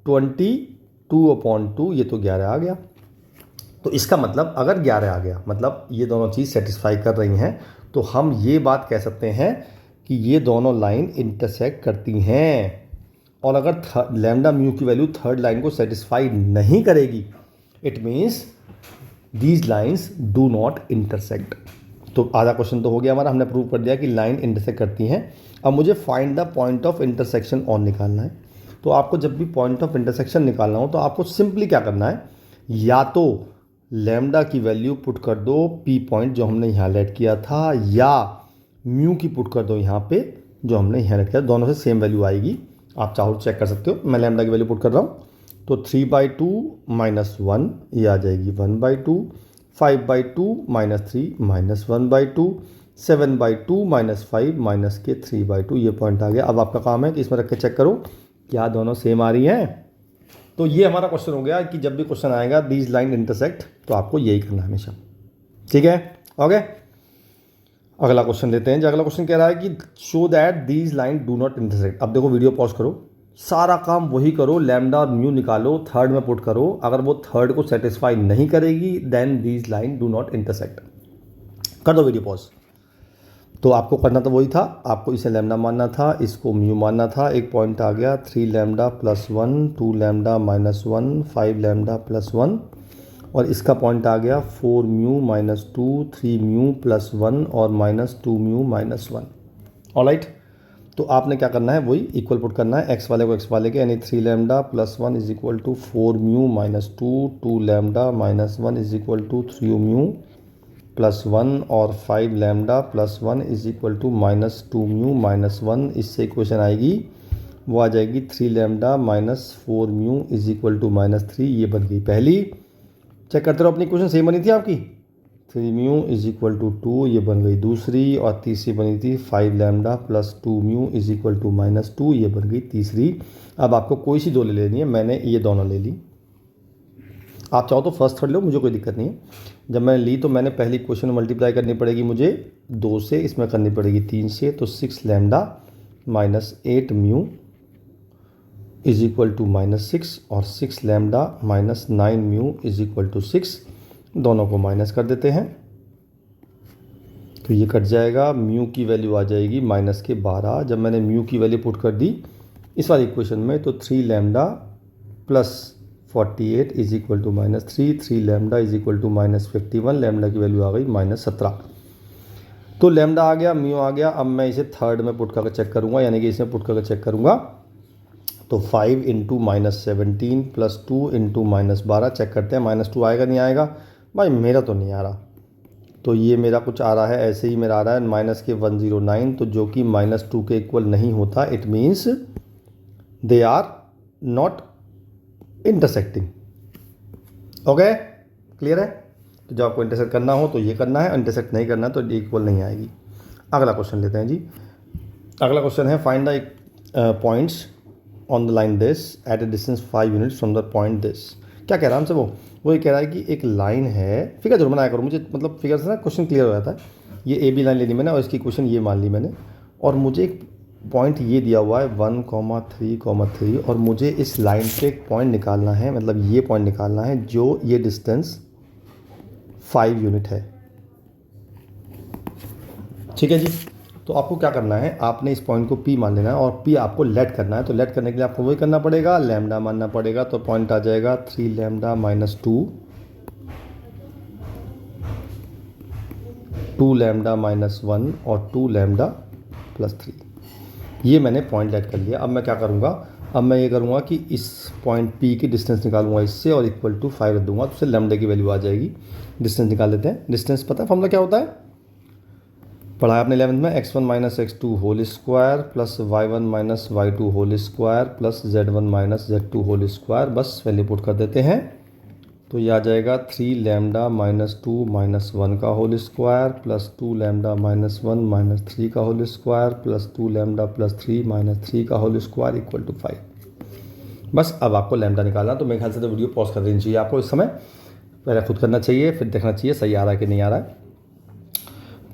22/2, ये तो 11 आ गया। तो इसका मतलब अगर 11 आ गया, मतलब ये दोनों चीज़ सेटिस्फाई कर रही हैं, तो हम ये बात कह सकते हैं कि ये दोनों लाइन इंटरसेक्ट करती हैं। और अगर लैम्डा म्यू की वैल्यू थर्ड लाइन को सेटिस्फाई नहीं करेगी, it means these lines do not intersect. तो आधा क्वेश्चन तो हो गया हमारा, हमने प्रूव कर दिया कि लाइन इंटरसेक्ट करती हैं। अब मुझे find the point of intersection on निकालना है। तो आपको जब भी पॉइंट ऑफ इंटरसेक्शन निकालना हो तो आपको सिंपली क्या करना है, या तो लैम्डा की वैल्यू पुट कर दो P पॉइंट जो हमने यहाँ लेट किया था, या म्यू की पुट कर दो यहाँ पे जो हमने यहाँ लेट किया, दोनों से सेम वैल्यू आएगी। आप चाहो चेक कर सकते हो, मैं लैम्डा की वैल्यू पुट कर रहा हूँ। तो 3/2 माइनस 1, ये आ जाएगी 1/2, 5/2 माइनस 3 माइनस 1/2, 7/2 -5 माइनस के 3/2 ये पॉइंट आ गया। अब आपका काम है कि इसमें रख के चेक करो क्या दोनों सेम आ रही हैं। तो ये हमारा क्वेश्चन हो गया कि जब भी क्वेश्चन आएगा दीज लाइन इंटरसेक्ट तो आपको यही करना है हमेशा। ठीक है, ओके। अगला क्वेश्चन लेते हैं। जो अगला क्वेश्चन कह रहा है कि show that these line do not intersect. अब देखो वीडियो पॉज करो, सारा काम वही करो, लैम्डा और म्यू निकालो, थर्ड में पुट करो। अगर वो थर्ड को सेटिस्फाई नहीं करेगी then these line do not intersect. कर दो वीडियो पॉज। तो आपको करना तो वही था, आपको इसे लैम्डा मानना था, इसको म्यू मानना था। एक पॉइंट आ गया 3 lambda plus 1, 2 lambda minus 1, 5 lambda plus 1, और इसका पॉइंट आ गया 4 म्यू माइनस 2, 3 म्यू प्लस 1 और माइनस 2 म्यू माइनस 1। ऑलराइट, तो आपने क्या करना है, वही इक्वल पुट करना है, एक्स वाले को एक्स वाले के, यानी 3 lambda plus 1 is equal to 4 mu minus 2, 2 lambda minus 1 is equal to 3 mu plus 1 और 5 lambda plus 1 is equal to minus 2 mu minus 1। इससे इक्वेशन आएगी, वो आ जाएगी 3 lambda minus 4 mu is equal to minus 3। ये बन गई पहली। चेक करते रहो अपनी इक्वेशन सेम बनी थी आपकी, 3 म्यू इज इक्वल टू 2, ये बन गई दूसरी। और तीसरी बनी थी 5 lambda plus 2 mu is equal to minus 2, ये बन गई तीसरी। अब आपको कोई सी दो ले लेनी है, मैंने ये दोनों ले ली। आप चाहो तो फर्स्ट थर्ड लो, मुझे कोई दिक्कत नहीं है। जब मैंने ली तो मैंने पहली इक्वेशन में मल्टीप्लाई करनी पड़ेगी मुझे 2 से, इसमें करनी पड़ेगी 3 से, तो 6 lambda minus 8 mu is equal to minus 6 और 6 lambda minus 9 mu is equal to 6। दोनों को माइनस कर देते हैं तो ये कट जाएगा, म्यू की वैल्यू आ जाएगी माइनस के 12। जब मैंने म्यू की वैल्यू पुट कर दी इस वाली इक्वेशन में तो 3 lambda plus 48 is equal to minus 3, 3 lambda is equal to minus 51, lambda की वैल्यू आ गई माइनस 17। तो लैम्डा आ गया, म्यू आ गया। अब मैं इसे थर्ड में पुट करके चेक करूंगा, यानी कि इसमें पुट करके चेक करूंगा तो 5 into minus 17 plus 2 into minus 12। Check करते हैं माइनस 2 आएगा नहीं आएगा। भाई मेरा तो नहीं आ रहा, तो ये मेरा कुछ आ रहा है, ऐसे ही मेरा आ रहा है माइनस के 109, तो जो कि माइनस 2 के इक्वल नहीं होता। It means they are not intersecting. Okay, clear है। तो जब आपको इंटरसेक्ट करना हो तो ये करना है, इंटरसेक्ट नहीं करना है तो इक्वल नहीं आएगी। अगला क्वेश्चन लेते हैं जी। अगला क्वेश्चन है find the points on the line this eight A distance 5 units from the point this. क्या कह रहा है हमसे वो ये कह रहा है कि एक लाइन है, फिगर जरूर बनाया करो, मुझे मतलब फिगर से ना क्वेश्चन क्लियर हो जाता है। ये ए बी लाइन ले ली मैंने और इसकी क्वेश्चन ये मान ली मैंने, और मुझे एक पॉइंट ये दिया हुआ है 1,3,3 और मुझे इस लाइन पे एक पॉइंट निकालना है, मतलब ये पॉइंट निकालना है जो ये डिस्टेंस 5 यूनिट है। ठीक है जी। तो आपको क्या करना है, आपने इस पॉइंट को P मान लेना है और P आपको लेट करना है। तो लेट करने के लिए आपको वही करना पड़ेगा, लैम्डा मानना पड़ेगा। तो पॉइंट आ जाएगा 3 लैम्डा माइनस 2, 2 लैम्डा माइनस 1 और 2 लैम्डा प्लस 3। ये मैंने पॉइंट लेट कर लिया। अब मैं क्या करूँगा, अब मैं ये करूँगा कि इस पॉइंट P की डिस्टेंस निकालूंगा इससे और इक्वल टू 5 रख दूंगा, तो उससे लैम्डा की वैल्यू आ जाएगी। डिस्टेंस निकाल लेते हैं। डिस्टेंस पता है फॉर्मूला क्या होता है, पढ़ा है आपने 11th में, x1 minus x2 whole square plus y1 minus y2 whole square plus z1 minus z2 whole square. बस वैल्यू पुट कर देते हैं तो ये आ जाएगा 3 लैम्डा माइनस 2 माइनस 1 का whole square plus 2 lambda minus 1 minus 3 का whole square plus 2 lambda plus 3 minus 3 का होल स्क्वायर इक्वल टू 5। बस अब आपको लैम्डा निकालना। तो मेरे ख्याल से तो वीडियो पॉज कर देनी चाहिए आपको इस समय, पहले खुद करना चाहिए फिर देखना चाहिए सही आ रहा है कि नहीं आ रहा है।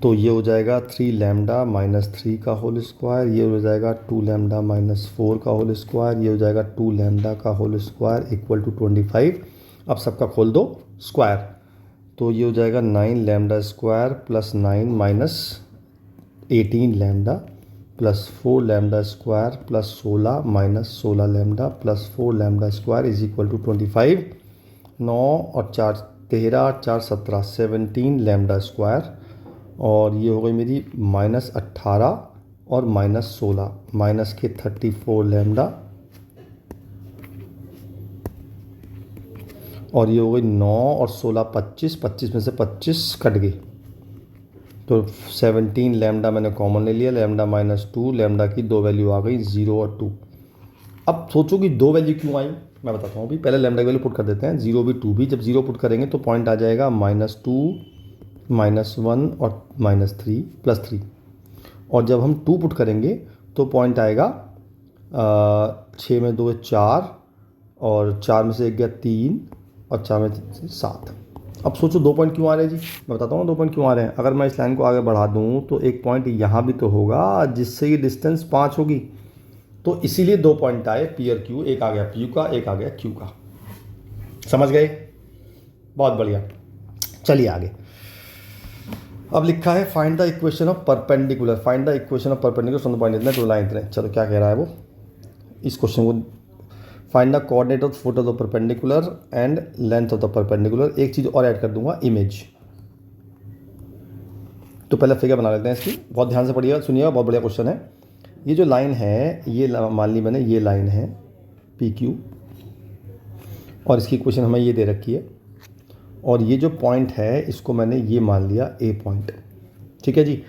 तो ये हो जाएगा 3 लैम्डा माइनस 3 का होल स्क्वायर, ये हो जाएगा 2 लैम्डा माइनस 4 का होल स्क्वायर, ये हो जाएगा 2 लैम्डा का होल स्क्वायर इक्वल टू 25। अब सबका खोल दो स्क्वायर, तो ये हो जाएगा 9 lambda square plus 9 minus 18 lambda plus 4 lambda square plus 16 minus 16 lambda plus 4 lambda square is equal to 25। 9 और 4 13, 4 17, 17 लैम्डा स्क्वायर, और ये हो गई मेरी माइनस 18 और माइनस 16 माइनस के 34 लैम्डा, और ये हो गई 9 और 16 25, 25 में से 25 कट गई तो 17 लैम्डा मैंने कॉमन ले लिया, लैम्डा माइनस 2, लैम्डा की दो वैल्यू आ गई 0 और 2। अब सोचो कि दो वैल्यू क्यों आई, मैं बताता हूँ अभी। पहले लैम्डा की वैल्यू पुट कर देते हैं, 0 भी 2 भी। जब 0 पुट करेंगे तो पॉइंट आ जाएगा -2 -1 और -3 +3, और जब हम 2 पुट करेंगे तो पॉइंट आएगा 6 में 2 4, और 4 में से 1 गया 3, और 4 में से 7। अब सोचो 2 पॉइंट क्यों आ रहे हैं जी, मैं बताता हूँ 2 पॉइंट क्यों आ रहे हैं। अगर मैं इस लाइन को आगे बढ़ा दूँ तो एक पॉइंट यहाँ भी तो होगा जिससे ये डिस्टेंस 5 होगी, तो इसीलिए 2 पॉइंट आए पी और क्यू, एक आ गया पी का, एक आ गया क्यू का। समझ गए? बहुत बढ़िया। चलिए आगे। अब लिखा है find the equation of perpendicular, find the equation of perpendicular from the point इतने टू लाइन इतने। चलो क्या कह रहा है वो, इस क्वेश्चन को find the coordinate of foot of the perpendicular and length of the perpendicular. एक चीज़ और ऐड कर दूंगा, इमेज। तो पहले फिगर बना लेते हैं इसकी, बहुत ध्यान से पढ़िएगा, सुनिएगा, बहुत बढ़िया क्वेश्चन है। ये जो लाइन है, ये मान ली मैंने, ये लाइन है पी क्यू, और इसकी इक्वेशन हमें ये दे रखी है, और ये जो पॉइंट है इसको मैंने ये मान लिया ए पॉइंट। ठीक है जी।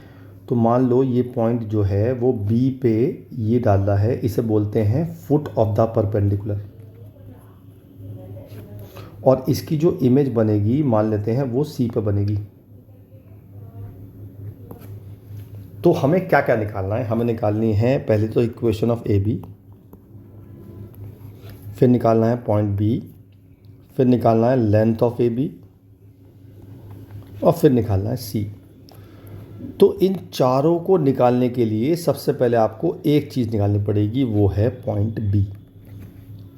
तो मान लो ये पॉइंट जो है वो बी पे ये डाला है, इसे बोलते हैं फुट ऑफ द परपेंडिकुलर, और इसकी जो इमेज बनेगी मान लेते हैं वो सी पे बनेगी। तो हमें क्या क्या निकालना है, हमें निकालनी है पहले तो इक्वेशन ऑफ ए बी, फिर निकालना है पॉइंट बी, फिर निकालना है लेंथ ऑफ ए बी, और फिर निकालना है सी। तो इन चारों को निकालने के लिए सबसे पहले आपको एक चीज़ निकालनी पड़ेगी, वो है पॉइंट बी।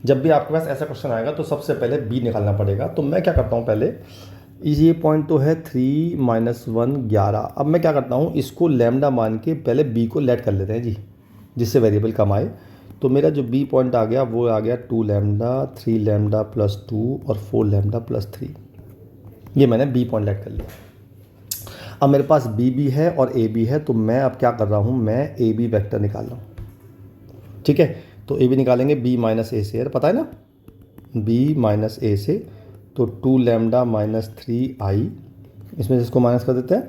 जब भी आपके पास ऐसा क्वेश्चन आएगा तो सबसे पहले बी निकालना पड़ेगा। तो मैं क्या करता हूँ, पहले ये पॉइंट तो है 3 - 1 11। अब मैं क्या करता हूँ, इसको लैम्डा मान के पहले बी को लेट कर लेते हैं जी, जिससे वेरिएबल कम आए। तो मेरा जो बी पॉइंट आ गया वो आ गया 2 लैम्डा, 3 लैम्डा प्लस 2 और 4 लैम्डा प्लस 3। ये मैंने बी पॉइंट लेट कर लिया। अब मेरे पास बी भी है और ए भी है, तो मैं अब क्या कर रहा हूँ, मैं ए बी वैक्टर निकाल रहा हूँ। ठीक है, तो ए बी निकालेंगे बी माइनस ए से, यार पता है ना, बी माइनस ए से। तो 2 लैम्डा माइनस 3 आई, इसमें से इसको माइनस कर देते हैं,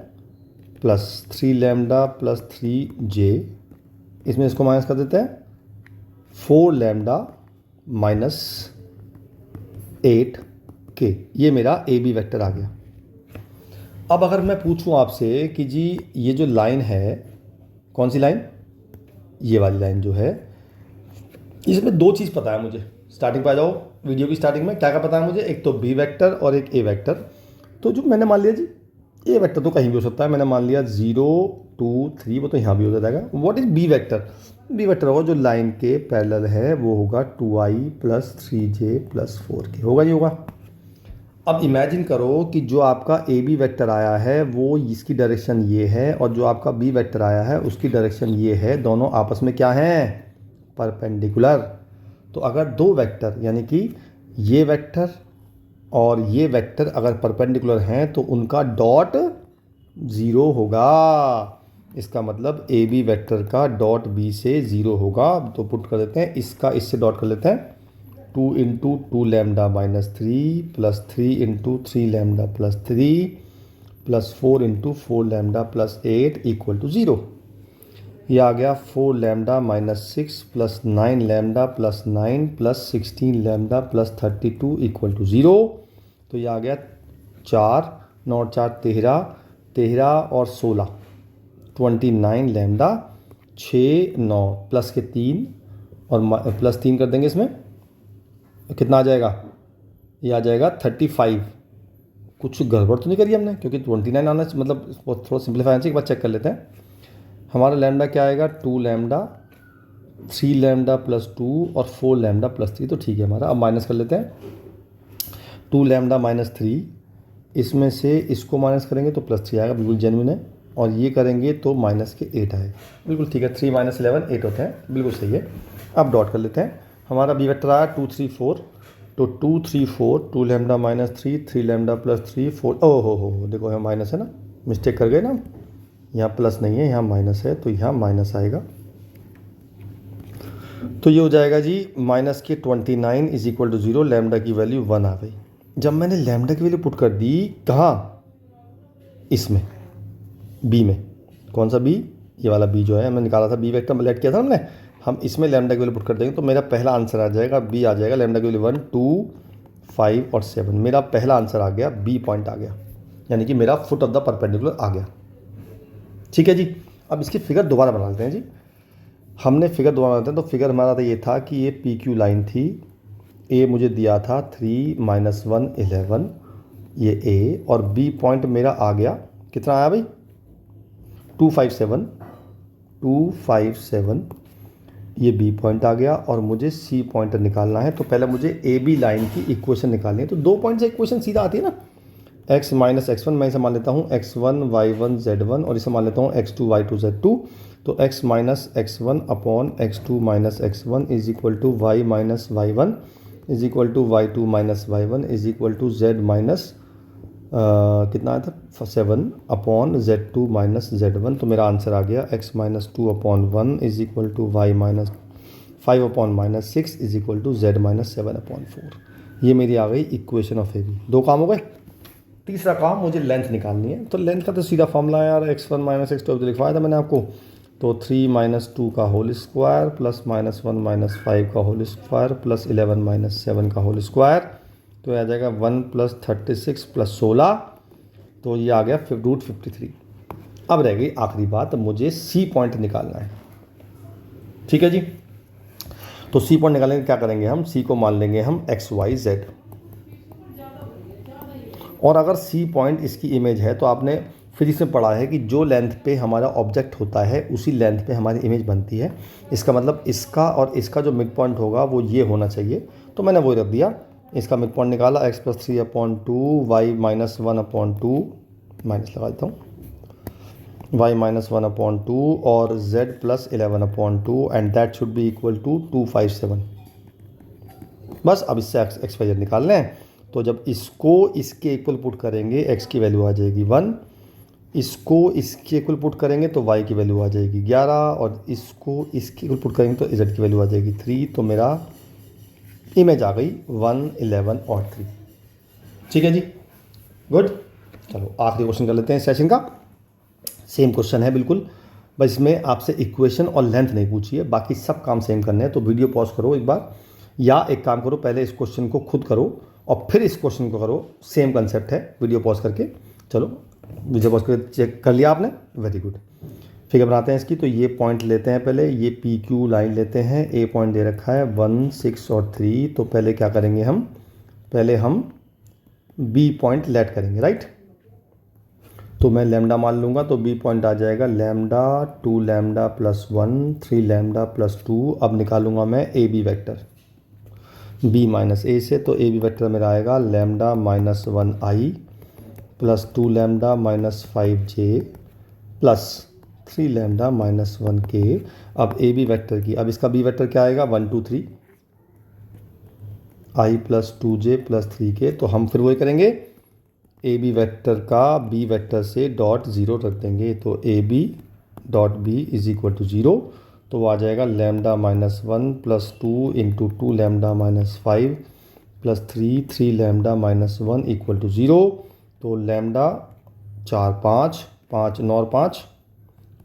प्लस 3 लैम्डा प्लस 3 जे, इसमें इसको माइनस कर देते हैं, 4 लैम्डा माइनस 8 के। ये मेरा ए बी वैक्टर आ गया। अब अगर मैं पूछूं आपसे कि जी ये जो लाइन है, कौन सी लाइन, ये वाली लाइन जो है, इसमें 2 चीज़ पता है मुझे। स्टार्टिंग पे आ जाओ, वीडियो की स्टार्टिंग में क्या क्या पता है मुझे, एक तो बी वेक्टर और एक ए वेक्टर। तो जो मैंने मान लिया जी, ए वेक्टर तो कहीं भी हो सकता है, मैंने मान लिया 0 2 3, वो तो यहाँ भी हो जाएगा। What is B vector? B vector होगा जो लाइन के पैरेलल है, वो होगा 2i plus 3j plus 4k, होगा जी, होगा। अब इमेजिन करो कि जो आपका ए बी वेक्टर आया है वो इसकी डायरेक्शन ये है, और जो आपका बी वेक्टर आया है उसकी डायरेक्शन ये है, दोनों आपस में क्या हैं, परपेंडिकुलर। तो अगर 2 वेक्टर यानी कि ये वेक्टर और ये वेक्टर अगर परपेंडिकुलर हैं तो उनका डॉट 0 होगा। इसका मतलब ए बी वेक्टर का डॉट बी से 0 होगा। तो पुट कर देते हैं, इसका इससे डॉट कर लेते हैं, 2 × 2 lambda minus 3 plus 3 × 3 lambda plus 3 plus 4 × 4 lambda plus 8 equal to 0। ये आ गया 4 lambda minus 6 plus 9 lambda plus 9 plus 16 lambda plus 32 equal to 0। तो ये आ गया 4 9 4 13 13 और 16 29 लैम्डा 6 9 प्लस के 3 और प्लस 3 कर देंगे, इसमें कितना आ जाएगा, ये आ जाएगा 35। कुछ गड़बड़ तो नहीं करी हमने, क्योंकि 29 आना मतलब थोड़ा सिंप्लीफाई आना चाहिए, एक बार चेक कर लेते हैं। हमारा लैम्डा क्या आएगा, 2 लैम्डा 3 लैम्डा प्लस 2 और 4 लैम्डा प्लस 3, तो ठीक है हमारा। अब माइनस कर लेते हैं, 2 लैम्डा माइनस 3, इसमें से इसको माइनस करेंगे तो प्लस 3 आएगा, बिल्कुल जेन्युइन है, और ये करेंगे तो माइनस के 8 आएगा, बिल्कुल ठीक है। 3 - 11 8 होते हैं, बिल्कुल सही है। अब डॉट कर लेते हैं, हमारा बी वेक्टर आया 2 3 4, तो 2 3 4 2 लैम्डा माइनस 3 3 लैम्डा प्लस 3 4, ओ हो देखो यहाँ माइनस है ना, मिस्टेक कर गए ना, यहाँ प्लस नहीं है यहाँ माइनस है, तो यहाँ माइनस आएगा। तो ये हो जाएगा जी माइनस के 29 इज इक्वल टू 0, लैम्डा की वैल्यू 1 आ गई। जब मैंने लैम्डा की वैल्यू पुट कर दी, कहाँ, इसमें बी में, कौन सा बी, ये वाला बी जो है हमने निकाला था, बी वेक्टर में लेट किया था हमने, हम इसमें लैम्डा की वैल्यू पुट कर देंगे तो मेरा पहला आंसर आ जाएगा, बी आ जाएगा, लैम्डा की वैल्यू 1 2 5 और 7। मेरा पहला आंसर आ गया, बी पॉइंट आ गया। यानी कि मेरा फुट ऑफ द परपेंडिकुलर आ गया। ठीक है जी। अब इसकी फिगर दोबारा बना लेते हैं जी। हमने फिगर दोबारा बनाते हैं। तो फिगर हमारा तो ये था कि ये पी क्यू लाइन थी, ए मुझे दिया था 3 - 1 11, ये ए, और बी पॉइंट मेरा आ गया, कितना आया भाई 257, ये बी पॉइंट आ गया और मुझे सी पॉइंट निकालना है। तो पहले मुझे ए बी लाइन की इक्वेशन निकालनी है। तो 2 पॉइंट से इक्वेशन सीधा आती है ना, x - x1, मैं इसे मान लेता हूँ x1 y1 z1 और इसे मान लेता हूँ x2 y2 z2। तो x - x1 upon x2 - x1 is equal to y - y1 is equal to y2 - y1 is equal to z minus कितना आया था 7 अपॉन z2 - z1। तो मेरा आंसर आ गया x - 2 upon 1 is equal to y - 5 upon -6 is equal to z - 7 upon 4। ये मेरी आ गई इक्वेशन ऑफ ए बी। 2 काम हो गए। तीसरा काम, मुझे लेंथ निकालनी है। तो लेंथ का तो सीधा फॉर्मूला यार x1 - x2 तो लिखवाया था मैंने आपको। तो 3 - 2 का होल स्क्वायर प्लस -1 - 5 का होल स्क्वायर प्लस 11 - 7 का होल स्क्वायर, तो आ जाएगा 1 + 36 + 16, तो ये आ गया √53। अब रह गई आखिरी बात, मुझे सी पॉइंट निकालना है। ठीक है जी। तो सी पॉइंट निकालने के क्या करेंगे हम, सी को मान लेंगे हम XYZ। और अगर सी पॉइंट इसकी इमेज है तो आपने फिजिक्स में पढ़ा है कि जो लेंथ पे हमारा ऑब्जेक्ट होता है उसी लेंथ पे हमारी इमेज बनती है। इसका मतलब इसका और इसका जो मिड पॉइंट होगा वो ये होना चाहिए। तो मैंने वो रख दिया, इसका मिड पॉइंट निकाला x + 3/2 y - 1/2 माइनस लगा देता हूँ, y - 1/2 और z + 11/2 and that should be equal to 257। बस अब इससे XYZ निकाल लें। तो जब इसको इसके इक्वल पुट करेंगे x की वैल्यू आ जाएगी 1, इसको इसके इक्वल पुट करेंगे तो y की वैल्यू आ जाएगी 11 और इसको इसके इक्वल पुट करेंगे तो z की वैल्यू आ जाएगी 3। तो मेरा इमेज आ गई 1, 11 और 3। ठीक है जी, गुड। चलो आखिरी क्वेश्चन कर लेते हैं इस सेशन का। सेम क्वेश्चन है बिल्कुल, बस इसमें आपसे इक्वेशन और लेंथ नहीं पूछी है, बाकी सब काम सेम करने हैं। तो वीडियो पॉज करो एक बार, या एक काम करो पहले इस क्वेश्चन को खुद करो और फिर इस क्वेश्चन को करो। सेम कंसेप्ट है, वीडियो पॉज करके। चलो वीडियो पॉज करके चेक कर लिया आपने, वेरी गुड। फिगर बनाते हैं इसकी। तो ये पॉइंट लेते हैं पहले, ये पी क्यू लाइन लेते हैं। ए पॉइंट दे रखा है 1, 6 और 3। तो पहले क्या करेंगे हम, पहले हम बी पॉइंट लेट करेंगे, राइट। तो मैं लैम्डा मान लूँगा, तो बी पॉइंट आ जाएगा लैम्डा 2 लैम्डा + 1 3 लैम्डा + 2। अब निकालूंगा मैं A B vector b - a से। तो ए बी वैक्टर मेरा आएगा lambda -1i + 2 lambda -5j + 3 lambda -1k। अब ए बी वैक्टर की, अब इसका बी वैक्टर क्या आएगा 1 2 3 i + 2j + 3k। तो हम फिर वही करेंगे, ए बी वैक्टर का बी वैक्टर से डॉट 0 रख देंगे। तो A B dot B is equal to 0। तो वो आ जाएगा lambda -1 + 2 × 2 lambda -5 + 3 lambda -1 equal to 0। तो लैम्डा 4 5 5 9 5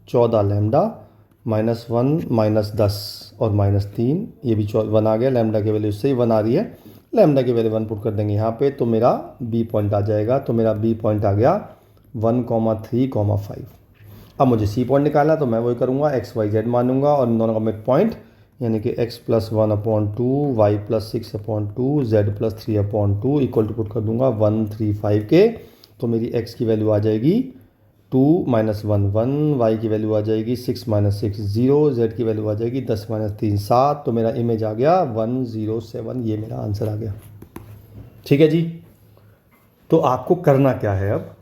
14 लैम्डा -1 -10 और -3, ये भी 1 आ गया। लैम्डा की वैल्यू इससे ही 1 आ रही है, लैम्डा की वैल्यू 1 पुट कर देंगे यहाँ पे। तो मेरा बी पॉइंट आ जाएगा। तो मेरा बी पॉइंट आ गया 1, 3, 5। अब मुझे सी पॉइंट निकालना, तो मैं वही करूँगा, XYZ मानूंगा और इन दोनों का मिड पॉइंट यानी कि x + 1/2 y + 6/2 z + 3/2 equal to put कर दूंगा 1 3 5 के। तो मेरी x की वैल्यू आ जाएगी 2 - 1 1, y की वैल्यू आ जाएगी 6 - 6 0, z की वैल्यू आ जाएगी 10 - 3 7। तो मेरा इमेज आ गया 107। ये मेरा आंसर आ गया। ठीक है जी। तो आपको करना क्या है, अब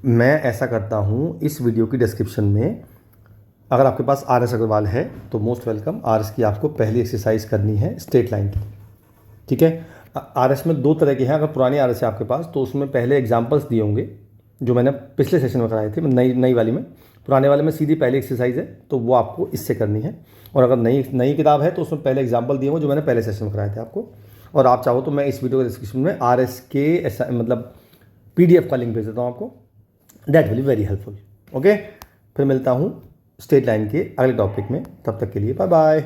मैं ऐसा करता हूँ, इस वीडियो की डिस्क्रिप्शन में अगर आपके पास RS अग्रवाल है तो मोस्ट वेलकम। RS की आपको पहली एक्सरसाइज करनी है स्ट्रेट लाइन की। ठीक है। RS में 2 तरह के हैं। अगर पुरानी RS है आपके पास तो उसमें पहले एग्जाम्पल्स दिए होंगे जो मैंने पिछले सेशन में कराए थे। नई वाली में, पुराने वाले में सीधी पहली एक्सरसाइज है, तो वो आपको इससे करनी है। और अगर नई किताब है तो उसमें पहले एग्जाम्पल दिए होंगे जो मैंने पहले सेशन में कराए थे आपको। और आप चाहो तो मैं इस वीडियो के डिस्क्रिप्शन में RS के ऐसा मतलब PDF का लिंक भेज देता हूँ आपको। That will be very helpful. Okay, फिर मिलता हूँ स्ट्रेट लाइन के अगले टॉपिक में। तब तक के लिए बाय बाय।